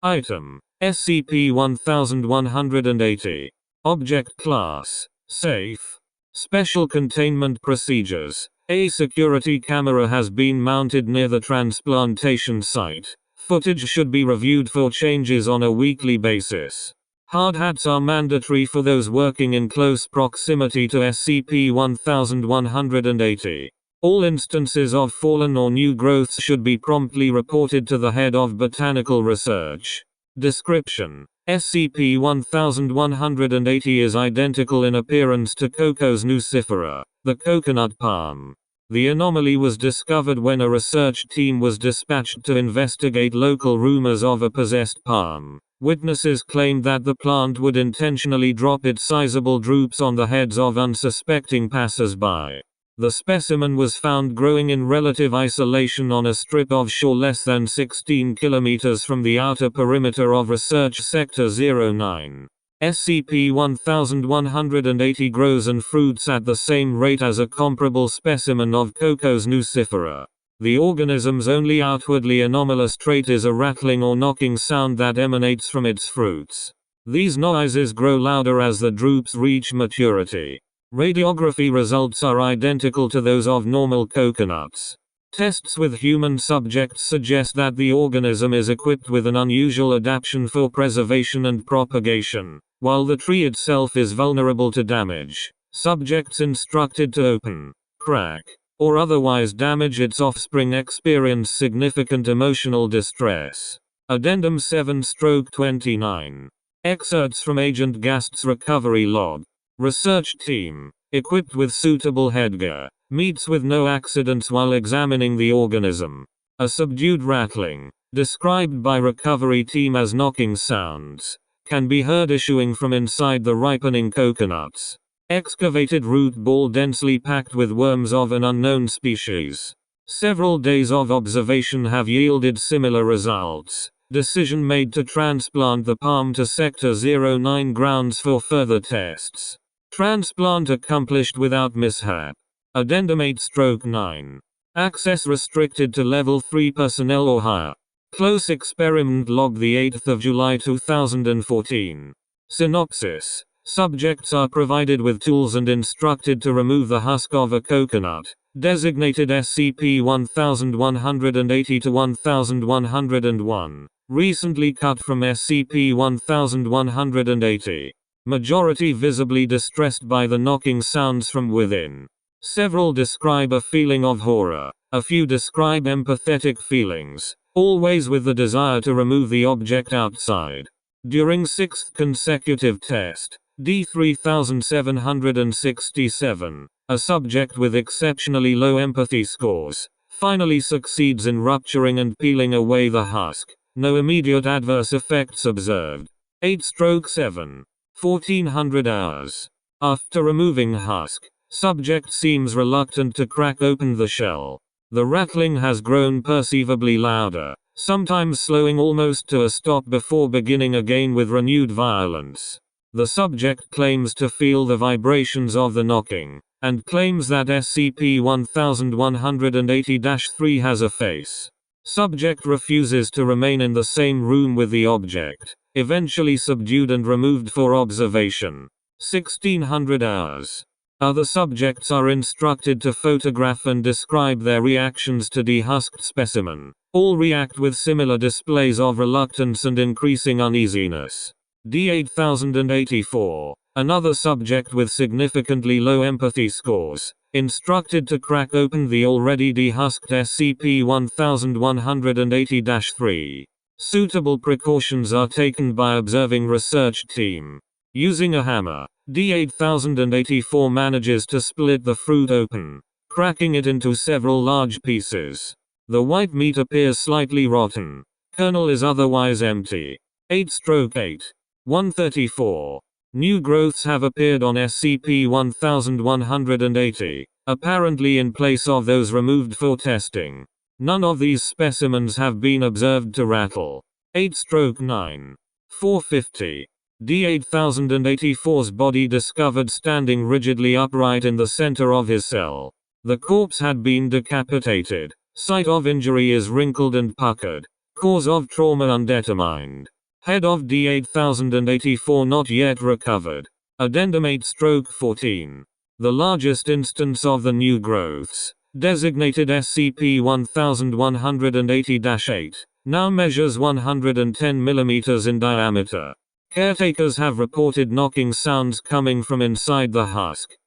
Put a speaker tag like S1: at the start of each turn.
S1: Item: SCP-1180. Object Class: Safe. Special Containment Procedures: A security camera has been mounted near the transplantation site. Footage should be reviewed for changes on a weekly basis. Hard hats are mandatory for those working in close proximity to SCP-1180. All instances of fallen or new growths should be promptly reported to the head of Botanical Research. Description: SCP-1180 is identical in appearance to Cocos nucifera, the coconut palm. The anomaly was discovered when a research team was dispatched to investigate local rumors of a possessed palm. Witnesses claimed that the plant would intentionally drop its sizable drupes on the heads of unsuspecting passers-by. The specimen was found growing in relative isolation on a strip of shore less than 16 kilometers from the outer perimeter of Research Sector 09. SCP-1180 grows and fruits at the same rate as a comparable specimen of Cocos nucifera. The organism's only outwardly anomalous trait is a rattling or knocking sound that emanates from its fruits. These noises grow louder as the drupes reach maturity. Radiography results are identical to those of normal coconuts. Tests with human subjects suggest that the organism is equipped with an unusual adaptation for preservation and propagation. While the tree itself is vulnerable to damage, subjects instructed to open, crack, or otherwise damage its offspring experience significant emotional distress. Addendum 7/29. Excerpts from Agent Gast's recovery log. Research team, equipped with suitable headgear, meets with no accidents while examining the organism. A subdued rattling, described by recovery team as knocking sounds, can be heard issuing from inside the ripening coconuts. Excavated root ball densely packed with worms of an unknown species. Several days of observation have yielded similar results. Decision made to transplant the palm to Sector 09 grounds for further tests. Transplant accomplished without mishap. Addendum 8/9. Access restricted to Level 3 personnel or higher. Close experiment log, the 8th of July 2014. Synopsis: subjects are provided with tools and instructed to remove the husk of a coconut, designated SCP-1180-1101, recently cut from SCP-1180. Majority visibly distressed by the knocking sounds from within. Several describe a feeling of horror. A few describe empathetic feelings, always with the desire to remove the object outside. During 6th consecutive test, D3767, a subject with exceptionally low empathy scores, finally succeeds in rupturing and peeling away the husk. No immediate adverse effects observed. 8/7. 1400 hours. After removing husk, subject seems reluctant to crack open the shell. The rattling has grown perceivably louder, sometimes slowing almost to a stop before beginning again with renewed violence. The subject claims to feel the vibrations of the knocking, and claims that SCP-1180-3 has a face. Subject refuses to remain in the same room with the object, eventually subdued and removed for observation. 1600 hours. Other subjects are instructed to photograph and describe their reactions to dehusked specimen. All react with similar displays of reluctance and increasing uneasiness. D8084. Another subject with significantly low empathy scores, instructed to crack open the already dehusked SCP-1180-3. Suitable precautions are taken by observing research team. Using a hammer, D8084 manages to split the fruit open, cracking it into several large pieces. The white meat appears slightly rotten. Kernel is otherwise empty. 8/8. 134. New growths have appeared on SCP-1180, apparently in place of those removed for testing. None of these specimens have been observed to rattle. 8/9. 450. D8084's body discovered standing rigidly upright in the center of his cell. The corpse had been decapitated. Site of injury is wrinkled and puckered. Cause of trauma undetermined. Head of D8084 not yet recovered. Addendum 8/14. The largest instance of the new growths, designated SCP-1180-8, now measures 110 mm in diameter. Caretakers have reported knocking sounds coming from inside the husk.